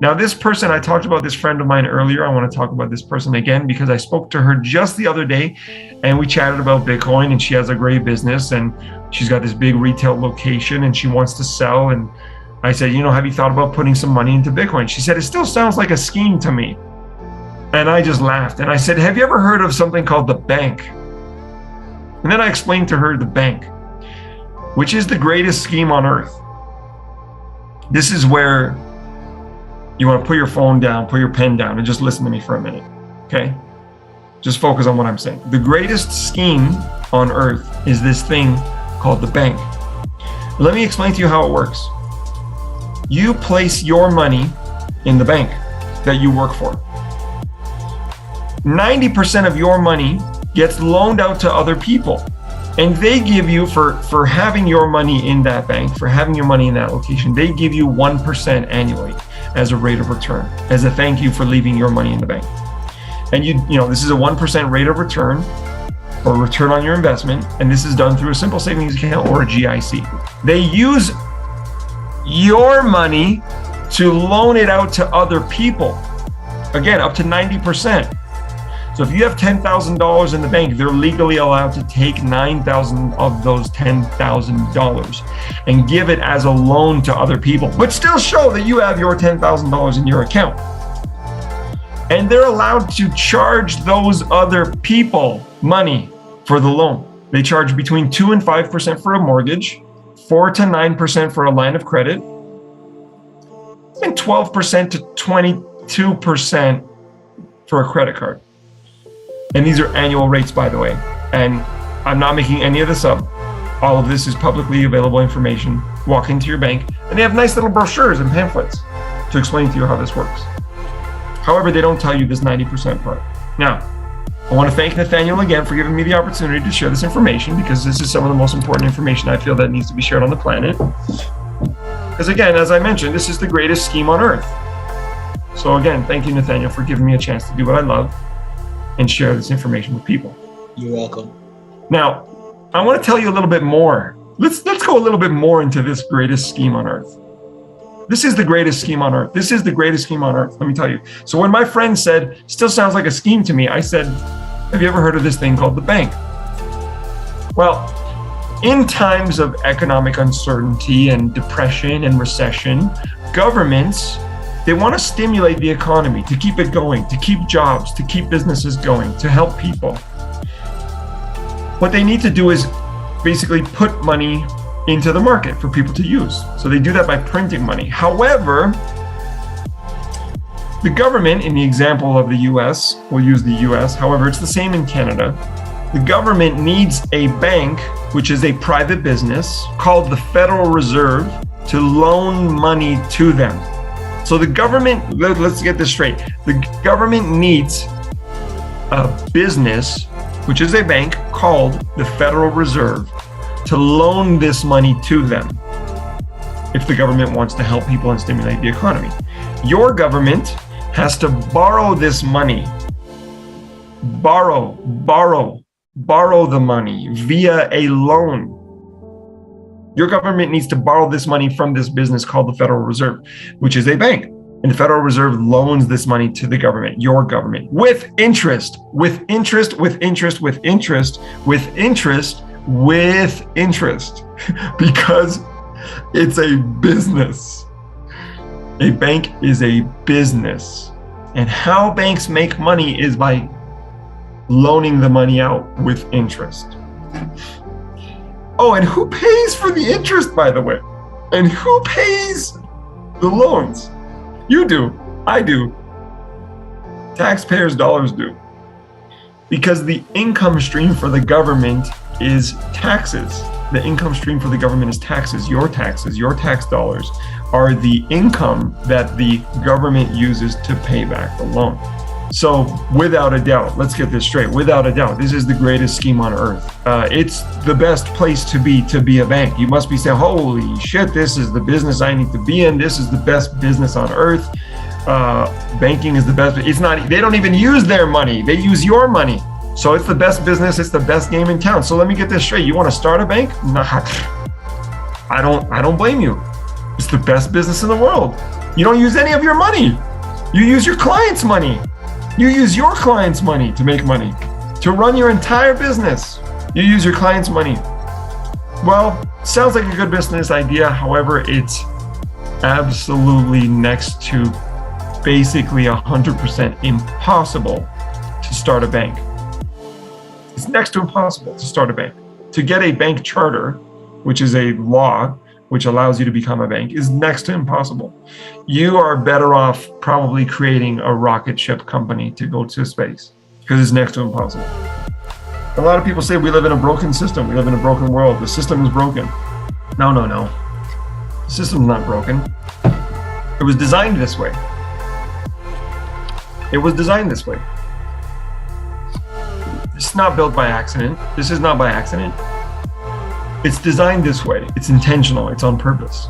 Now, this person, I talked about this friend of mine earlier. I want to talk about this person again because I spoke to her just the other day and we chatted about Bitcoin, and she has a great business and she's got this big retail location and she wants to sell. And I said, have you thought about putting some money into Bitcoin? She said, it still sounds like a scheme to me. And I just laughed and I said, have you ever heard of something called the bank? And then I explained to her the bank, which is the greatest scheme on earth. This is where you want to put your phone down, put your pen down, and just listen to me for a minute, okay? Just focus on what I'm saying. The greatest scheme on earth is this thing called the bank. Let me explain to you how it works. You place your money in the bank that you work for. 90% of your money gets loaned out to other people. And they give you, for having your money in that bank, for having your money in that location, they give you 1% annually as a rate of return, as a thank you for leaving your money in the bank. And this is a 1% rate of return, or return on your investment, and this is done through a simple savings account or a GIC. They use your money to loan it out to other people. Again, up to 90%. So if you have $10,000 in the bank, they're legally allowed to take $9,000 of those $10,000 and give it as a loan to other people, but still show that you have your $10,000 in your account. And they're allowed to charge those other people money for the loan. They charge between 2 and 5% for a mortgage, 4 to 9% for a line of credit, and 12% to 22% for a credit card. And these are annual rates, by the way. And I'm not making any of this up. All of this is publicly available information. Walk into your bank, and they have nice little brochures and pamphlets to explain to you how this works. However, they don't tell you this 90% part. Now, I want to thank Nathaniel again for giving me the opportunity to share this information, because this is some of the most important information I feel that needs to be shared on the planet. Because again, as I mentioned, this is the greatest scheme on earth. So again, thank you, Nathaniel, for giving me a chance to do what I love and share this information with people. You're welcome. Now, I want to tell you a little bit more. Let's go a little bit more into this greatest scheme on earth. This is the greatest scheme on earth. This is the greatest scheme on earth, let me tell you. So when my friend said, still sounds like a scheme to me, I said, have you ever heard of this thing called the bank? Well, in times of economic uncertainty and depression and recession, governments, they want to stimulate the economy, to keep it going, to keep jobs, to keep businesses going, to help people. What they need to do is basically put money into the market for people to use. So they do that by printing money. However, the government, in the example of the US, we'll use the US, however, it's the same in Canada. The government needs a bank, which is a private business, called the Federal Reserve, to loan money to them. So the government, let's get this straight. The government needs a business, which is a bank called the Federal Reserve, to loan this money to them if the government wants to help people and stimulate the economy. Your government has to borrow this money, borrow the money via a loan. Your government needs to borrow this money from this business called the Federal Reserve, which is a bank. And the Federal Reserve loans this money to the government, your government, with interest, with interest, with interest, with interest, with interest, with interest, because it's a business. A bank is a business. And how banks make money is by loaning the money out with interest. Oh, and who pays for the interest, by the way? And who pays the loans? You do. I do. Taxpayers' dollars do. Because the income stream for the government is taxes. The income stream for the government is taxes. Your tax dollars are the income that the government uses to pay back the loan. So without a doubt, let's get this straight. Without a doubt, this is the greatest scheme on earth. It's the best place to be a bank. You must be saying, holy shit, this is the business I need to be in. This is the best business on earth. Banking is the best. It's not, they don't even use their money. They use your money. So it's the best business. It's the best game in town. So let me get this straight. You want to start a bank? Nah, I don't blame you. It's the best business in the world. You don't use any of your money. You use your client's money. You use your client's money to make money. To run your entire business, you use your client's money. Well, sounds like a good business idea. However, it's absolutely next to basically 100% impossible to start a bank. It's next to impossible to start a bank. To get a bank charter, which is a law which allows you to become a bank, is next to impossible. You are better off probably creating a rocket ship company to go to space, because it's next to impossible. A lot of people say we live in a broken system. We live in a broken world. The system is broken. No. The system's not broken. It was designed this way. It was designed this way. It's not built by accident. This is not by accident. It's designed this way. It's intentional. It's on purpose.